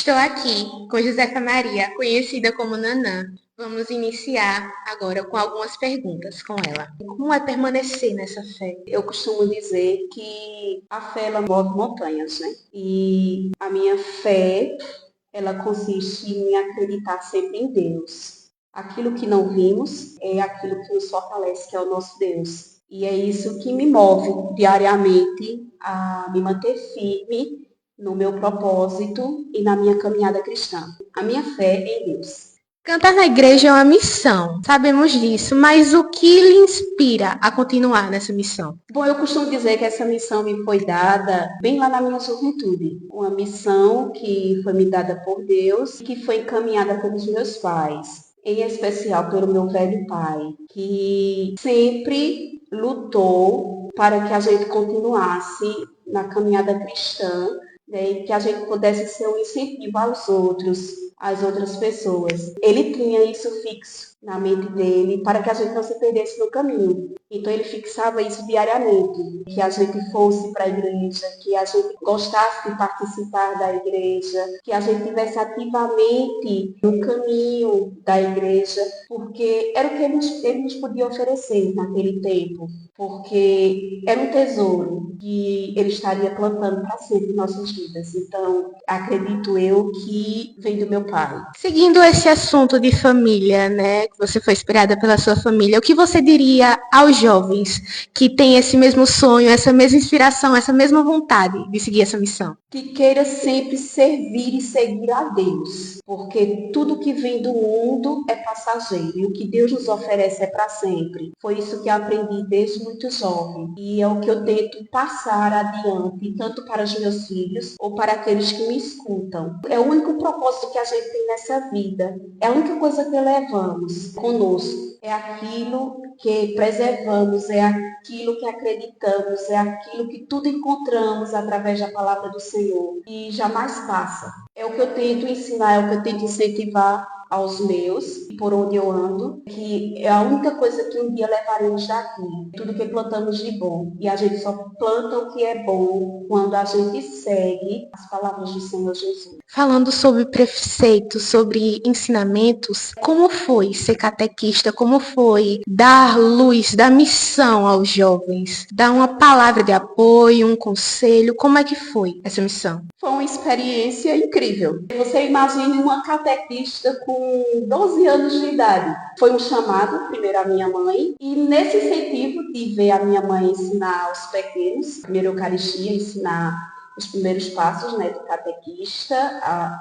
Estou aqui com Josefa Maria, conhecida como Nanã. Vamos iniciar agora com algumas perguntas com ela. Como é permanecer nessa fé? Eu costumo dizer que a fé ela move montanhas, né? E a minha fé, ela consiste em acreditar sempre em Deus. Aquilo que não vimos é aquilo que nos fortalece, que é o nosso Deus. E é isso que me move diariamente a me manter firme no meu propósito e na minha caminhada cristã. A minha fé é em Deus. Cantar na igreja é uma missão, sabemos disso, mas o que lhe inspira a continuar nessa missão? Bom, eu costumo dizer que essa missão me foi dada bem lá na minha juventude. Uma missão que foi me dada por Deus e que foi encaminhada pelos meus pais, em especial pelo meu velho pai, que sempre lutou para que a gente continuasse na caminhada cristã, né, e que a gente pudesse ser um incentivo aos outros, às outras pessoas. Ele tinha isso fixo na mente dele para que a gente não se perdesse no caminho. Então ele fixava isso diariamente, que a gente fosse para a igreja, que a gente gostasse de participar da igreja, que a gente estivesse ativamente no caminho da igreja, porque era o que ele nos podia oferecer naquele tempo, porque era um tesouro que ele estaria plantando para sempre em nossas vidas. Então, acredito eu que vem do meu pai. Seguindo esse assunto de família, né, que você foi inspirada pela sua família, o que você diria aos jovens que têm esse mesmo sonho, essa mesma inspiração, essa mesma vontade de seguir essa missão? Que queira sempre servir e seguir a Deus, porque tudo que vem do mundo é passageiro e o que Deus nos oferece é para sempre. Foi isso que eu aprendi desde muito jovem e é o que eu tento passar adiante, tanto para os meus filhos ou para aqueles que me escutam. É o único propósito que a gente tem nessa vida, é a única coisa que levamos conosco, é aquilo que preservamos, é aquilo que acreditamos, é aquilo que tudo encontramos através da palavra do Senhor e jamais passa. É o que eu tento ensinar, é o que eu tento incentivar aos meus, por onde eu ando, que é a única coisa que um dia levaremos daqui. Tudo que plantamos de bom. E a gente só planta o que é bom quando a gente segue as palavras do Senhor Jesus. Falando sobre preceitos, sobre ensinamentos, como foi ser catequista? Como foi dar luz, dar missão aos jovens? Dar uma palavra de apoio, um conselho? Como é que foi essa missão? Foi uma experiência incrível. Você imagine uma catequista com 12 anos de idade. Foi um chamado, primeiro a minha mãe, e nesse incentivo de ver a minha mãe ensinar aos pequenos, primeiro a Eucaristia, ensinar os primeiros passos, né, do catequista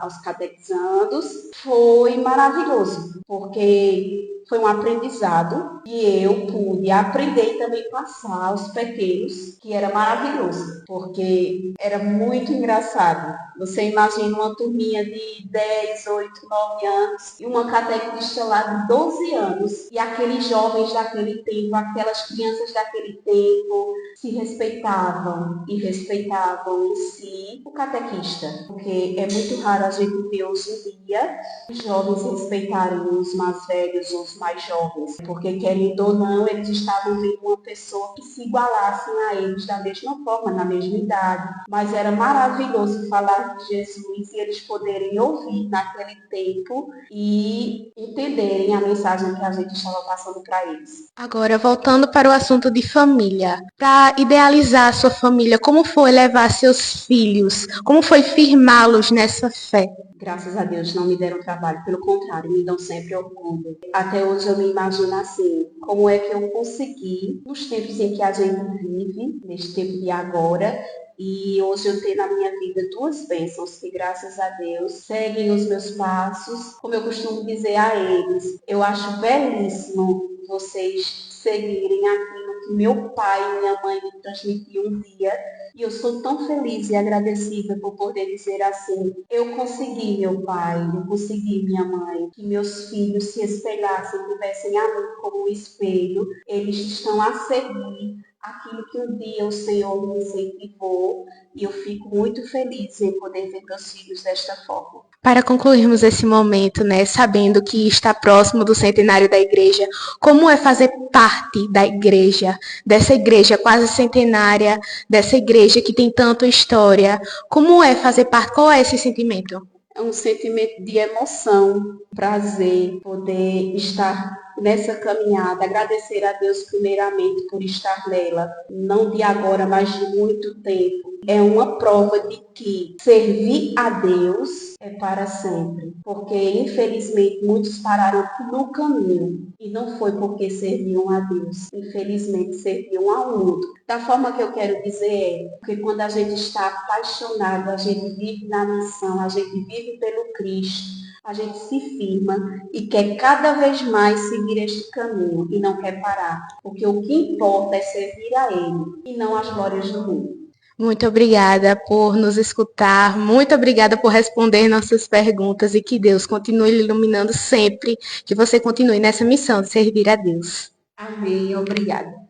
aos catequizandos, foi maravilhoso, porque foi um aprendizado e eu pude aprender e também passar aos pequenos, que era maravilhoso, porque era muito engraçado. Você imagina uma turminha de 10, 8, 9 anos e uma catequista lá de 12 anos e aqueles jovens daquele tempo, aquelas crianças daquele tempo se respeitavam e respeitavam em si o catequista, porque é muito raro a gente ver hoje em dia os jovens respeitarem os mais velhos ou os mais jovens, porque querendo ou não, eles estavam vendo uma pessoa que se igualassem a eles da mesma forma, na mesma idade. Mas era maravilhoso falar de Jesus e eles poderem ouvir naquele tempo e entenderem a mensagem que a gente estava passando para eles. Agora, voltando para o assunto de família, para idealizar a sua família, como foi levar seus filhos? Como foi firmá-los nessa fé? Graças a Deus não me deram trabalho, pelo contrário, me dão sempre orgulho. Até hoje eu me imagino assim, como é que eu consegui, nos tempos em que a gente vive, neste tempo de agora, e hoje eu tenho na minha vida duas bênçãos que, graças a Deus, seguem os meus passos, como eu costumo dizer a eles. Eu acho belíssimo vocês seguirem aquilo que meu pai e minha mãe me transmitiam um dia. E eu sou tão feliz e agradecida por poder dizer assim, eu consegui, meu pai, eu consegui, minha mãe, que meus filhos se espelhassem, tivessem a mim como um espelho. Eles estão a seguir aquilo que um dia o Senhor me incentivou e eu fico muito feliz em poder ver meus filhos desta forma. Para concluirmos esse momento, né, sabendo que está próximo do centenário da igreja, como é fazer parte da igreja, dessa igreja quase centenária, dessa igreja que tem tanta história? Como é fazer parte? Qual é esse sentimento? É um sentimento de emoção, prazer, poder estar nessa caminhada, agradecer a Deus primeiramente por estar nela, não de agora, mas de muito tempo. É uma prova de que servir a Deus é para sempre, porque infelizmente muitos pararam no caminho e não foi porque serviam a Deus, infelizmente serviam ao mundo. Da forma que eu quero dizer é, porque quando a gente está apaixonado, a gente vive na missão, a gente vive pelo Cristo, a gente se firma e quer cada vez mais seguir este caminho e não quer parar, porque o que importa é servir a Ele e não as glórias do mundo. Muito obrigada por nos escutar, muito obrigada por responder nossas perguntas e que Deus continue lhe iluminando sempre, que você continue nessa missão de servir a Deus. Amém, obrigada.